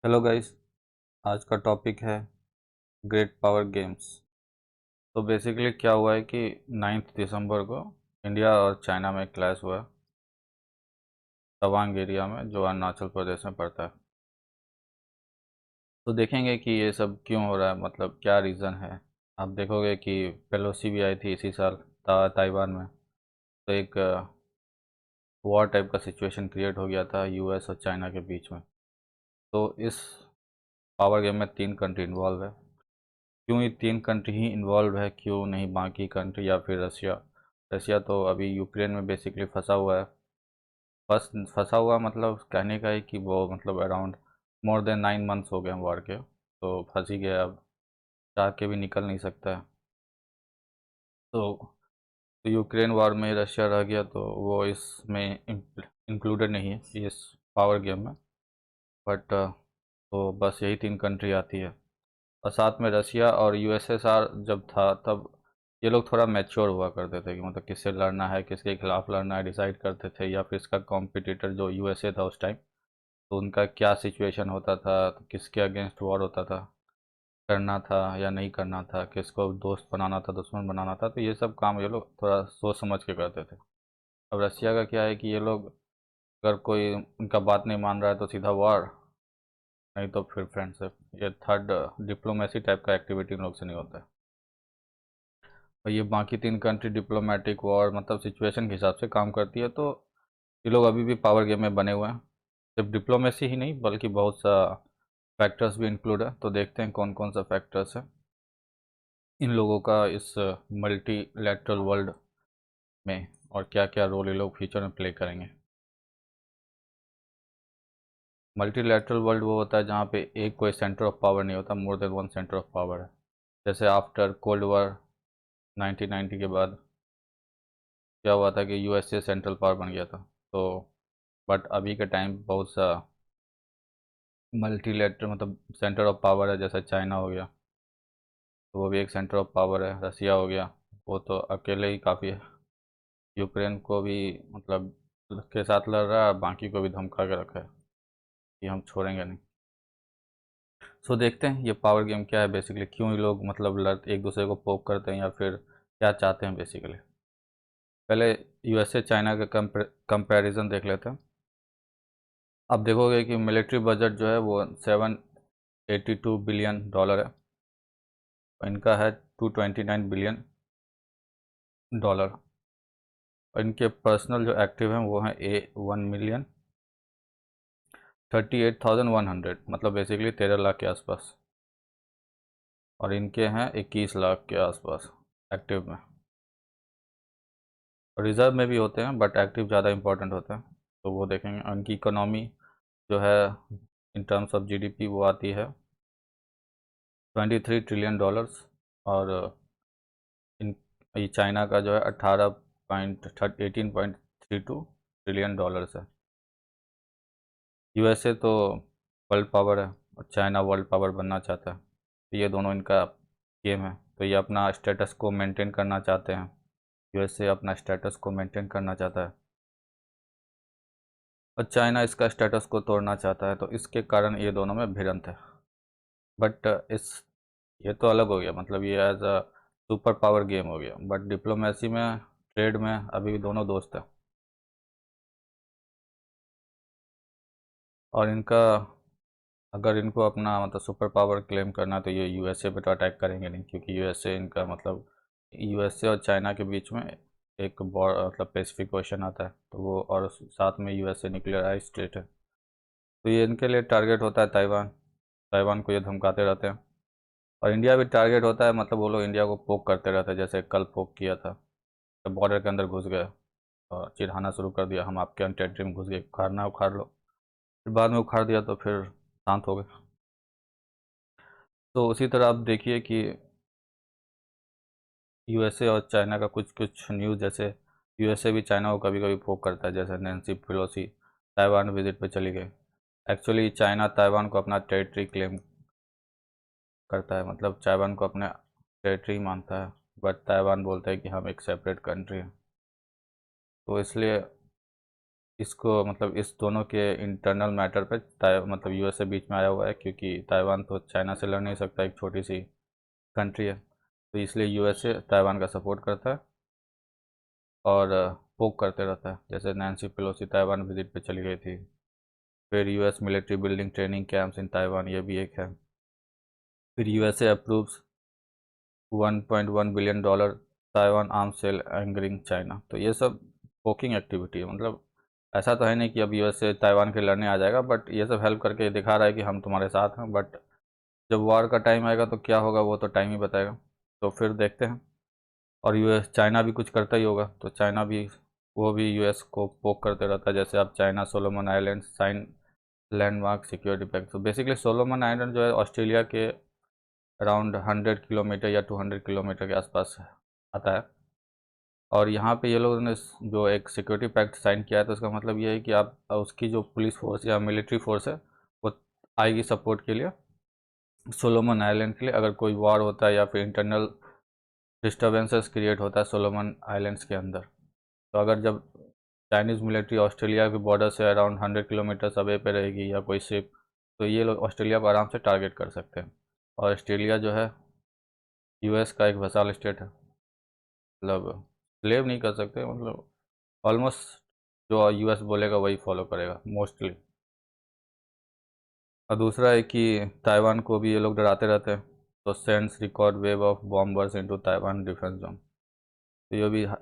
Hello guys. आज का topic है ग्रेट पावर गेम्स। तो बेसिकली क्या हुआ है कि 9 दिसंबर को इंडिया और चाइना में क्लैश हुआ तवांग एरिया में, जो अरुणाचल प्रदेश में पड़ता है। तो देखेंगे कि ये सब क्यों हो रहा है, मतलब क्या रीज़न है। आप देखोगे कि पेलोसी भी आई थी इसी साल ताइवान में। तो एक वॉर टाइप का सिचुएशन क्रिएट हो गया था यूएस और चाइना के बीच में। तो इस पावर गेम में 3 कंट्री इन्वॉल्व है। क्यों ये 3 कंट्री ही इन्वॉल्व है, क्यों नहीं बाकी कंट्री या फिर रसिया। रसिया तो अभी यूक्रेन में बेसिकली फंसा हुआ है। बस फंसा हुआ मतलब कहने का है कि वो मतलब अराउंड मोर देन 9 मंथ्स हो गए हैं वॉर के, तो फंस ही गया अब। चाह के भी निकल नहीं सकता है। तो यूक्रेन वॉर में रशिया रह गया, तो वो इसमें इंक्लूडेड नहीं है इस पावर गेम में। बट तो बस यही 3 कंट्री आती है। और साथ में रसिया और यूएसएसआर जब था तब ये लोग थोड़ा मैच्योर हुआ करते थे कि मतलब किससे लड़ना है, किसके खिलाफ लड़ना है, डिसाइड करते थे। या फिर इसका कॉम्पिटिटर जो यूएसए था उस टाइम, तो उनका क्या सिचुएशन होता था, तो किसके अगेंस्ट वॉर होता था, करना था या नहीं करना था, किसको दोस्त बनाना था दुश्मन बनाना था, तो ये सब काम ये लोग थोड़ा सोच समझ के करते थे। अब रसिया का क्या है कि ये लोग अगर कोई उनका बात नहीं मान रहा है तो सीधा वॉर, नहीं तो फिर फ्रेंडशिप। ये थर्ड डिप्लोमेसी टाइप का एक्टिविटी इन लोग से नहीं होता है। और ये बाकी 3 कंट्री डिप्लोमेटिक वॉर मतलब सिचुएशन के हिसाब से काम करती है। तो ये लोग अभी भी पावर गेम में बने हुए हैं। सिर्फ डिप्लोमेसी ही नहीं बल्कि बहुत सा फैक्टर्स भी इंक्लूड है। तो देखते हैं कौन कौन सा फैक्टर्स है इन लोगों का इस मल्टीलैटरल वर्ल्ड में, और क्या क्या रोल ये लोग फ्यूचर में प्ले करेंगे। मल्टीलैटरल वर्ल्ड वो होता है जहाँ पे एक कोई सेंटर ऑफ पावर नहीं होता, more than one centre of power है। जैसे आफ्टर कोल्ड वॉर 1990 के बाद क्या हुआ था कि यूएसए सेंट्रल पावर बन गया था। तो बट अभी के टाइम बहुत सा मल्टीलेटर मतलब सेंटर ऑफ पावर है, जैसे चाइना हो गया, तो वो भी एक सेंटर ऑफ पावर है। रसिया हो गया, वो तो अकेले ही काफ़ी है। यूक्रेन को भी मतलब के साथ लड़ रहा है, बाकी को भी धमका के रखा है कि हम छोड़ेंगे नहीं। सो देखते हैं ये पावर गेम क्या है बेसिकली, क्यों ये लोग मतलब लड़ एक दूसरे को पोक करते हैं या फिर क्या चाहते हैं बेसिकली। पहले यूएसए चाइना का कंपैरिजन देख लेते हैं। आप देखोगे कि मिलिट्री बजट जो है वो 782 बिलियन डॉलर है। इनका है 229 बिलियन डॉलर। और इनके पर्सनल जो एक्टिव हैं वो हैं 1,38,100, मतलब बेसिकली 13 लाख के आसपास। और इनके हैं 21 लाख के आसपास एक्टिव में। रिज़र्व में भी होते हैं बट एक्टिव ज़्यादा इंपॉर्टेंट होते हैं। तो वो देखेंगे। उनकी इकोनॉमी जो है इन टर्म्स ऑफ जीडीपी वो आती है 23 ट्रिलियन डॉलर्स। और इन ये चाइना का जो है 18.32 ट्रिलियन डॉलर्स है। यूएसए तो वर्ल्ड पावर है और चाइना वर्ल्ड पावर बनना चाहता है। तो ये दोनों इनका गेम है। तो ये अपना स्टेटस को मेंटेन करना चाहते हैं। यूएसए अपना स्टेटस को मेंटेन करना चाहता है और चाइना इसका स्टेटस को तोड़ना चाहता है। तो इसके कारण ये दोनों में भिड़ंत है। बट इस ये तो अलग हो गया, मतलब ये as a super power game हो गया। बट डिप्लोमेसी में, ट्रेड में अभी भी दोनों दोस्त हैं। और इनका अगर इनको अपना मतलब सुपर पावर क्लेम करना है तो ये यूएसए पे तो अटैक करेंगे नहीं, क्योंकि यूएसए इनका मतलब यूएसए और चाइना के बीच में एक मतलब पैसिफिक ओशन आता है, तो वो और साथ में यूएसए न्यूक्लियराइज स्टेट है। तो ये इनके लिए टारगेट होता है ताइवान। ताइवान को ये धमकाते रहते हैं। और इंडिया भी टारगेट होता है, मतलब वो लोग इंडिया को पोक करते रहते हैं, जैसे कल पोक किया था। तो बॉर्डर के अंदर घुस गए और चिढ़ाना शुरू कर दिया, हम आपके टेरिटरी में घुस गए, उखाड़ना है उखाड़ लो। फिर बाद में उखाड़ दिया तो फिर शांत हो गए। तो उसी तरह आप देखिए कि यूएसए और चाइना का कुछ कुछ न्यूज़, जैसे यूएसए भी चाइना को कभी कभी पोक करता है। जैसे नैन्सी पेलोसी ताइवान विजिट पे चली गई। एक्चुअली चाइना ताइवान को अपना टेरिटरी क्लेम करता है, मतलब ताइवान को अपना टेरिटरी मानता है। बट ताइवान बोलता है कि हम एक सेपरेट कंट्री हैं। तो इसलिए इसको मतलब इस दोनों के इंटरनल मैटर पे मतलब यूएसए बीच में आया हुआ है, क्योंकि ताइवान तो चाइना से लड़ नहीं सकता, एक छोटी सी कंट्री है, तो इसलिए यूएसए ताइवान का सपोर्ट करता है और पोक करते रहता है। जैसे नैन्सी पेलोसी ताइवान विजिट पे चली गई थी। फिर US military building training camps in Taiwan, ये भी एक है। फिर USA approves $1.1 billion Taiwan arm sale angering China. तो ये सब पोकिंग एक्टिविटी है। मतलब ऐसा तो है नहीं कि अब यूएसए ताइवान के लड़ने आ जाएगा, बट ये सब हेल्प करके दिखा रहा है कि हम तुम्हारे साथ हैं। बट जब वार का टाइम आएगा तो क्या होगा वो तो टाइम ही बताएगा, तो फिर देखते हैं। और यूएस चाइना भी कुछ करता ही होगा, तो चाइना भी वो भी यूएस को पोक करते रहता है। जैसे अब China Solomon Island sign landmark security pact. तो बेसिकली सोलोमन आइलैंड जो है ऑस्ट्रेलिया के अराउंड 100 किलोमीटर या 200 किलोमीटर के आसपास आता है। और यहाँ पे ये लोगों ने जो एक सिक्योरिटी पैक्ट साइन किया है, तो इसका मतलब ये है कि आप उसकी जो पुलिस फोर्स या मिलिट्री फोर्स है वो आएगी सपोर्ट के लिए सोलोमन आइलैंड के लिए, अगर कोई वॉर होता है या फिर इंटरनल डिस्टर्बेंसेस क्रिएट होता है सोलोमन आइलैंड्स के अंदर। तो अगर जब चाइनीज़ मिलिट्री ऑस्ट्रेलिया के बॉर्डर से अराउंड 100 किलोमीटर अवे पे रहेगी या कोई शिप, तो ये लोग ऑस्ट्रेलिया को आराम से टारगेट कर सकते हैं। और ऑस्ट्रेलिया जो है यूएस का एक वसाल स्टेट है, मतलब स्लेव नहीं कर सकते, मतलब ऑलमोस्ट जो यूएस बोलेगा वही फॉलो करेगा मोस्टली। और दूसरा है कि ताइवान को भी ये लोग डराते रहते हैं, तो sends record wave of bombers into Taiwan defence zone. तो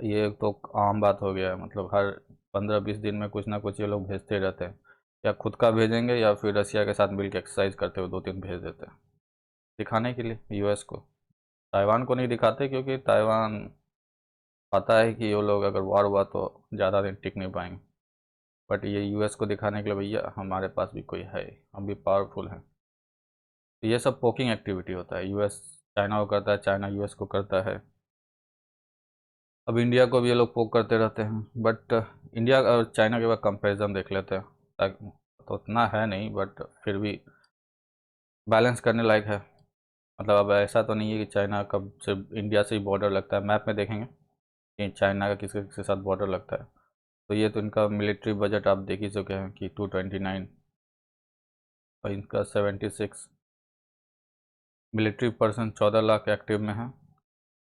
ये तो आम बात हो गया है, मतलब हर 15-20 दिन में कुछ ना कुछ ये लोग भेजते रहते हैं, या खुद का भेजेंगे या फिर रसिया के साथ मिलकर एक्सरसाइज करते हुए 2-3 भेज देते हैं दिखाने के लिए यूएस को। ताइवान को नहीं दिखाते क्योंकि ताइवान पता है कि वो लोग अगर वार हुआ तो ज़्यादा दिन टिक नहीं पाएंगे। बट ये यूएस को दिखाने के लिए भैया हमारे पास भी कोई है, हम भी पावरफुल हैं। तो ये सब पोकिंग एक्टिविटी होता है, यूएस चाइना को करता है, चाइना यूएस को करता है। अब इंडिया को भी ये लोग पोक करते रहते हैं, बट इंडिया और चाइना के बाद कंपैरिजन देख लेते हैं। तो उतना है नहीं, बट फिर भी बैलेंस करने लायक है। मतलब अब ऐसा तो नहीं है कि चाइना का सिर्फ इंडिया से ही बॉर्डर लगता है। मैप में देखेंगे कि चाइना का किसके किसके साथ बॉर्डर लगता है। तो ये तो इनका मिलिट्री बजट आप देख ही चुके हैं कि 229, और इनका 76 मिलिट्री पर्सन 14 लाख एक्टिव में है,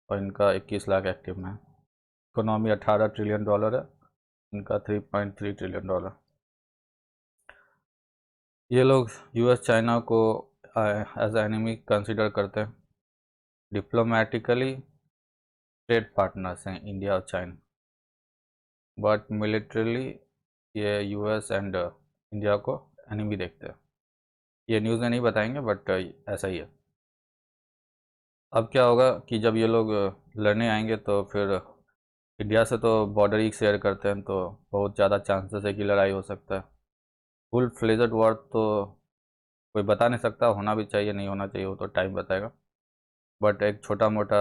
और इनका 21 लाख एक्टिव में है। इकोनॉमी $18 ट्रिलियन है, इनका $3.3 ट्रिलियन। ये लोग यूएस चाइना को एज एनिमी कंसिडर करते हैं। डिप्लोमेटिकली ट्रेड पार्टनर्स हैं इंडिया और चाइना, बट मिलिट्रीली ये यूएस एंड इंडिया को एनिमी देखते हैं। ये न्यूज़ में नहीं बताएंगे, बट ऐसा ही है। अब क्या होगा कि जब ये लोग लड़ने आएंगे तो फिर इंडिया से तो बॉर्डर ही शेयर करते हैं, तो बहुत ज़्यादा चांसेस है कि लड़ाई हो सकता है। फुल फ्लेजड वॉर तो कोई बता नहीं सकता, होना भी चाहिए नहीं होना चाहिए वो तो टाइम बताएगा। बट एक छोटा मोटा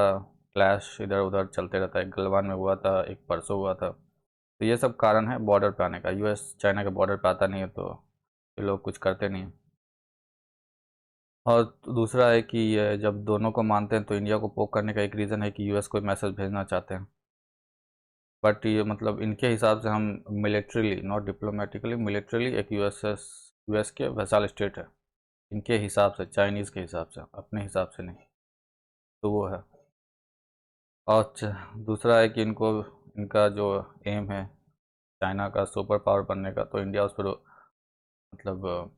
क्लैश इधर उधर चलते रहता है। गलवान में हुआ था, एक परसों हुआ था। तो ये सब कारण है बॉर्डर पे आने का। यूएस चाइना के बॉर्डर पे आता नहीं है तो ये लोग कुछ करते नहीं हैं। और दूसरा है कि ये जब दोनों को मानते हैं तो इंडिया को पोक करने का एक रीज़न है कि यूएस को मैसेज भेजना चाहते हैं। बट ये मतलब इनके हिसाब से हम मिलिट्रीली, नॉट डिप्लोमेटिकली, मिलिट्रीली एक यूएस के वैसाल स्टेट है इनके हिसाब से, चाइनीज़ के हिसाब से, अपने हिसाब से नहीं। तो वो है। और दूसरा है कि इनको, इनका जो एम है चाइना का सुपर पावर बनने का, तो इंडिया उस पर मतलब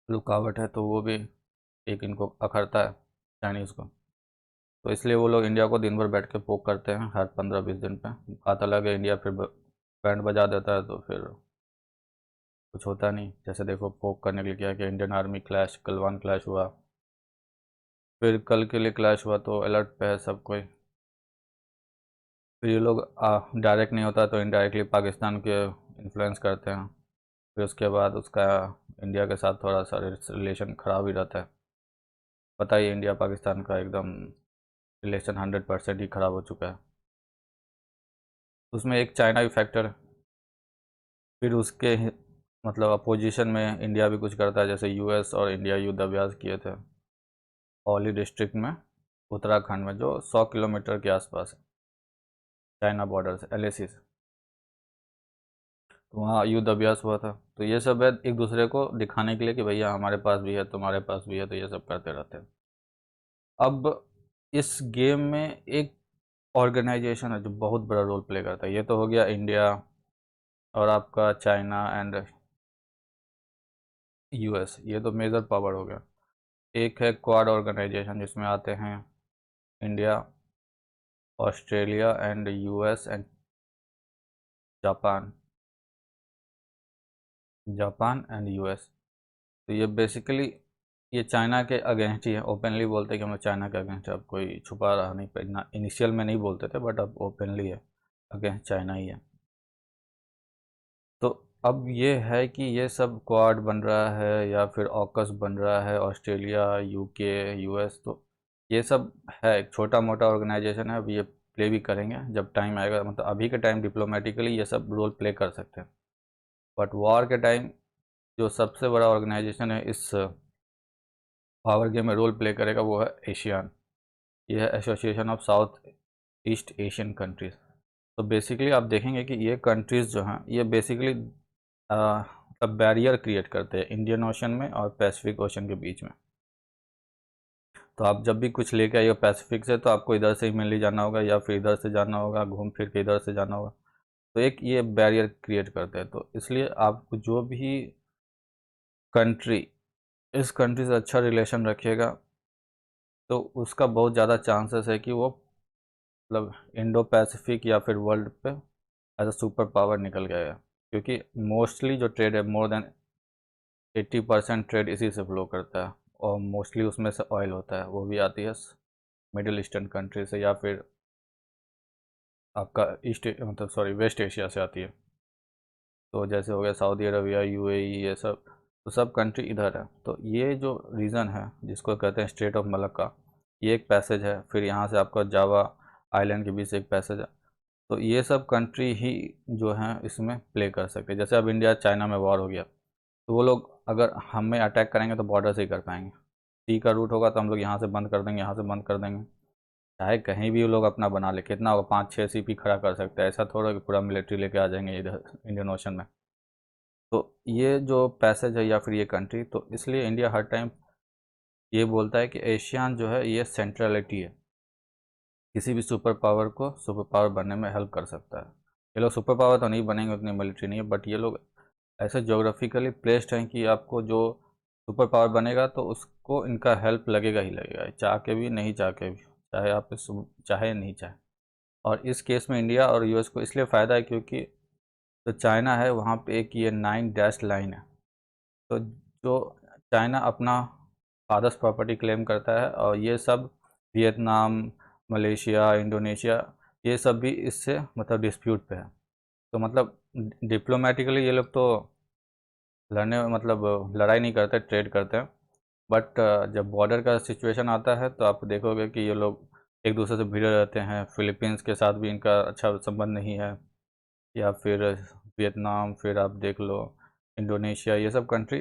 रुकावट है, तो वो भी एक इनको अखरता है चाइनीज़ को। तो इसलिए वो लोग इंडिया को दिन भर बैठ के पोक करते हैं हर 15-20 दिन पे। बात अलग है, इंडिया फिर बैंड बजा देता है तो फिर कुछ होता नहीं। जैसे देखो पोक करने के लिए क्या किया, Indian army clash, Galwan clash हुआ, फिर कल के लिए क्लैश हुआ, तो अलर्ट पे है सब कोई। फिर ये लोग डायरेक्ट नहीं होता तो इनडायरेक्टली पाकिस्तान के इन्फ्लुएंस करते हैं। फिर उसके बाद उसका इंडिया के साथ थोड़ा सा रिलेशन ख़राब ही रहता है। पता ही इंडिया पाकिस्तान का एकदम रिलेशन 100% ही ख़राब हो चुका है। उसमें एक चाइना भी फैक्टर है। फिर उसके मतलब अपोजिशन में इंडिया भी कुछ करता है। जैसे यूएस और इंडिया युद्ध अभ्यास किए थे औली डिस्ट्रिक्ट में, उत्तराखंड में, जो 100 किलोमीटर के आसपास है चाइना बॉर्डर से, एलएसी से। तो वहाँ युद्ध अभ्यास हुआ था। तो ये सब है एक दूसरे को दिखाने के लिए कि भैया हमारे पास भी है, तुम्हारे पास भी है, तो ये सब करते रहते हैं। अब इस गेम में एक ऑर्गेनाइजेशन है जो बहुत बड़ा रोल प्ले करता है। ये तो हो गया इंडिया और आपका चाइना एंड यूएस, ये तो मेजर पावर हो गया। एक है क्वाड ऑर्गेनाइजेशन जिसमें आते हैं India, Australia and US and Japan, Japan and US. तो ये बेसिकली ये चाइना के अगेंस्ट ही है, ओपनली बोलते हैं कि हम लोग चाइना के अगेंस्ट है। अब कोई छुपा रहा नहीं, पहना इनिशियल में नहीं बोलते थे बट अब ओपनली है, अगेंस्ट चाइना ही है। तो अब ये है कि ये सब क्वाड बन रहा है या फिर ऑकस बन रहा है, ऑस्ट्रेलिया, यूके, यूएस, तो ये सब है एक छोटा मोटा ऑर्गेनाइजेशन है। अब ये प्ले भी करेंगे जब टाइम आएगा, मतलब अभी के टाइम डिप्लोमेटिकली ये सब रोल प्ले कर सकते हैं, बट वॉर के टाइम जो सबसे बड़ा ऑर्गेनाइजेशन है इस पावर गेम में रोल प्ले करेगा वो है एशियान। ये है association of south east Asian countries. तो बेसिकली आप देखेंगे कि ये कंट्रीज़ जो हैं ये बेसिकली मतलब बैरियर क्रिएट करते हैं इंडियन ओशन में और पैसिफिक ओशन के बीच में। तो आप जब भी कुछ लेके आइए पैसिफिक से तो आपको इधर से ही मेनली जाना होगा या फिर इधर से जाना होगा, घूम फिर के इधर से जाना होगा। तो एक ये बैरियर क्रिएट करते हैं। तो इसलिए आपको जो भी कंट्री इस कंट्री से अच्छा रिलेशन रखिएगा तो उसका बहुत ज़्यादा चांसेस है कि वो मतलब इंडो पैसिफिक या फिर वर्ल्ड पे एज अ सुपर पावर निकल गया। क्योंकि मोस्टली जो ट्रेड है मोर देन 80% ट्रेड इसी से फ्लो करता है और मोस्टली उसमें से ऑयल होता है, वो भी आती है मिडिल ईस्टर्न कंट्री से या फिर आपका ईस्ट मतलब सॉरी वेस्ट एशिया से आती है। तो जैसे हो गया सऊदी अरबिया, यूएई, ये सब, तो सब कंट्री इधर है। तो ये जो रीजन है जिसको कहते हैं स्ट्रेट ऑफ मलक्का, ये एक पैसेज है। फिर यहाँ से आपका जावा आइलैंड के बीच से एक पैसेज है। तो ये सब कंट्री ही जो हैं इसमें प्ले कर सकते हैं। जैसे अब इंडिया चाइना में वॉर हो गया तो वो लोग अगर हमें अटैक करेंगे तो बॉर्डर से ही कर पाएंगे। सी का रूट होगा तो हम लोग यहाँ से बंद कर देंगे, यहाँ से बंद कर देंगे। चाहे कहीं भी वो लोग अपना बना ले, कितना होगा 5-6 सीपी खड़ा कर सकते हैं। ऐसा थोड़ा कि पूरा मिलिट्री लेके आ जाएंगे इधर इंडियन ओशन में। तो ये जो पैसेज है या फिर ये कंट्री, तो इसलिए इंडिया हर टाइम ये बोलता है कि एशियान जो है ये सेंट्रलिटी है, किसी भी सुपर पावर को सुपर पावर बनने में हेल्प कर सकता है। ये लोग सुपर पावर तो नहीं बनेंगे, उतनी मिलिट्री नहीं है, बट ये लोग ऐसे जोग्राफिकली प्लेस्ड हैं कि आपको जो सुपर पावर बनेगा तो उसको इनका हेल्प लगेगा ही लगेगा, चाह के भी नहीं चाह के भी, चाहे आप चाहे नहीं चाहे। और इस केस में इंडिया और यूएस को इसलिए फ़ायदा है क्योंकि जो चाइना है वहाँ पे एक ये 9 डैश लाइन है। तो जो चाइना अपना फादर्स प्रॉपर्टी क्लेम करता है और ये सब वियतनाम, मलेशिया, इंडोनेशिया, ये सब भी इससे मतलब डिस्प्यूट पे है। तो मतलब डिप्लोमेटिकली ये लोग तो लड़ने मतलब लड़ाई नहीं करते, ट्रेड करते हैं। बट जब बॉर्डर का सिचुएशन आता है तो आप देखोगे कि ये लोग एक दूसरे से भिड़े रहते हैं। फिलीपींस के साथ भी इनका अच्छा संबंध नहीं है, या फिर वियतनाम, फिर आप देख लो इंडोनेशिया, ये सब कंट्री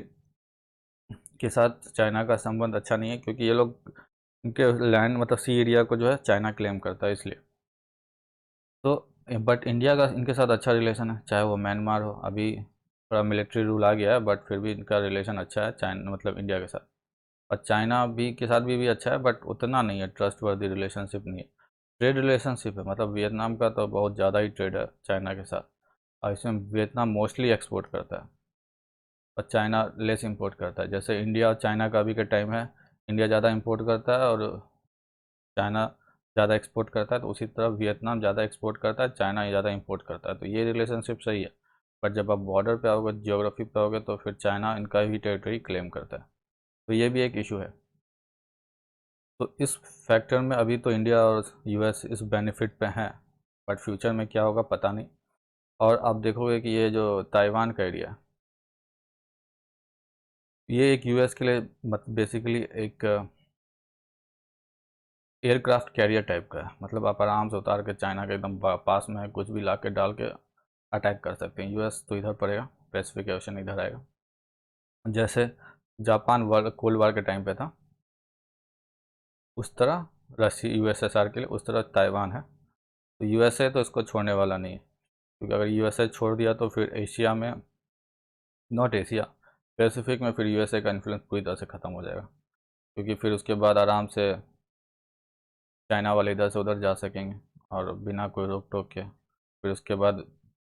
के साथ चाइना का संबंध अच्छा नहीं है क्योंकि ये लोग इनके लैंड मतलब सी एरिया को जो है चाइना क्लेम करता है इसलिए। तो बट इंडिया का इनके साथ अच्छा रिलेशन है, चाहे वो म्यांमार हो। अभी थोड़ा मिलिट्री रूल आ गया है बट फिर भी इनका रिलेशन अच्छा है चाइना मतलब इंडिया के साथ। और चाइना भी के साथ भी अच्छा है बट उतना नहीं है, ट्रस्ट वर्दी रिलेशनशिप नहीं है। ट्रेड रिलेशनशिप है, मतलब वियतनाम का तो बहुत ज़्यादा ही ट्रेड है चाइना के साथ। और इसमें वियतनाम मोस्टली एक्सपोर्ट करता है और चाइना लेस इंपोर्ट करता है। जैसे इंडिया और चाइना का अभी का टाइम है, इंडिया ज़्यादा इंपोर्ट करता है और चाइना ज़्यादा एक्सपोर्ट करता है। तो उसी तरह वियतनाम ज़्यादा एक्सपोर्ट करता है, चाइना ज़्यादा इंपोर्ट करता है। तो ये रिलेशनशिप सही है। बट जब आप बॉर्डर पे आओगे, जियोग्राफी पे आओगे, तो फिर चाइना इनका ही टेरिटरी क्लेम करता है। तो ये भी एक इशू है। तो इस फैक्टर में अभी तो इंडिया और यूएस इस बेनिफिट पे हैं, बट फ्यूचर में क्या होगा पता नहीं। और आप देखोगे कि ये जो ताइवान का एरिया, ये एक यूएस के लिए बेसिकली एक एयरक्राफ्ट कैरियर टाइप का है। मतलब आप आराम से उतार के चाइना के एकदम पास में है, कुछ भी ला के डाल के अटैक कर सकते हैं। यूएस तो इधर पड़ेगा, पैसिफिक ओशन इधर आएगा। जैसे जापान वर्ल्ड कोल्ड वार के टाइम पे था उस तरह रशिया यूएसएसआर के लिए उस तरह ताइवान है। तो यूएसए तो इसको छोड़ने वाला नहीं है। क्योंकि अगर यूएसए छोड़ दिया तो फिर एशिया में, नॉट एशिया, पैसिफिक में फिर यूएसए का इन्फ्लुएंस पूरी तरह से ख़त्म हो जाएगा। क्योंकि फिर उसके बाद आराम से चाइना वाले इधर से उधर जा सकेंगे और बिना कोई रोक टोक के। फिर उसके बाद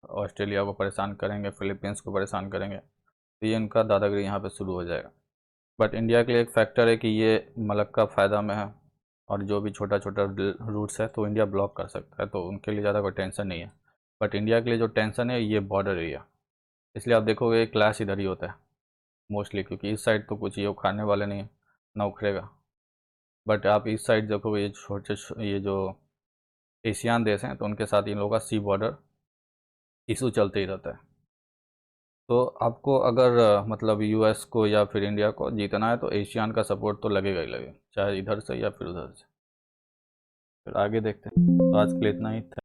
ऑस्ट्रेलिया को परेशान करेंगे, फिलीपींस को परेशान करेंगे, तो ये इनका दादागिरी यहाँ पे शुरू हो जाएगा। बट इंडिया के लिए एक फैक्टर है कि ये मलक्का फ़ायदा में है, और जो भी छोटा छोटा रूट्स है तो इंडिया ब्लॉक कर सकता है, तो उनके लिए ज़्यादा कोई टेंशन नहीं है। बट इंडिया के लिए जो टेंशन है ये बॉर्डर एरिया, इसलिए आप देखोगे क्लैश इधर ही होता है मोस्टली, क्योंकि इस साइड तो कुछ ये उखाड़ने वाले नहीं है, ना उखड़ेगा। बट आप इस साइड देखोगे ये छोटे ये जो एशियान देश हैं तो उनके साथ इन लोगों का सी बॉर्डर इशू चलते ही रहता है। तो आपको अगर मतलब यूएस को या फिर इंडिया को जीतना है तो एशियान का सपोर्ट तो लगेगा ही लगेगा, चाहे इधर से या फिर उधर से। फिर आगे देखते हैं। तो आज के लिए इतना ही था।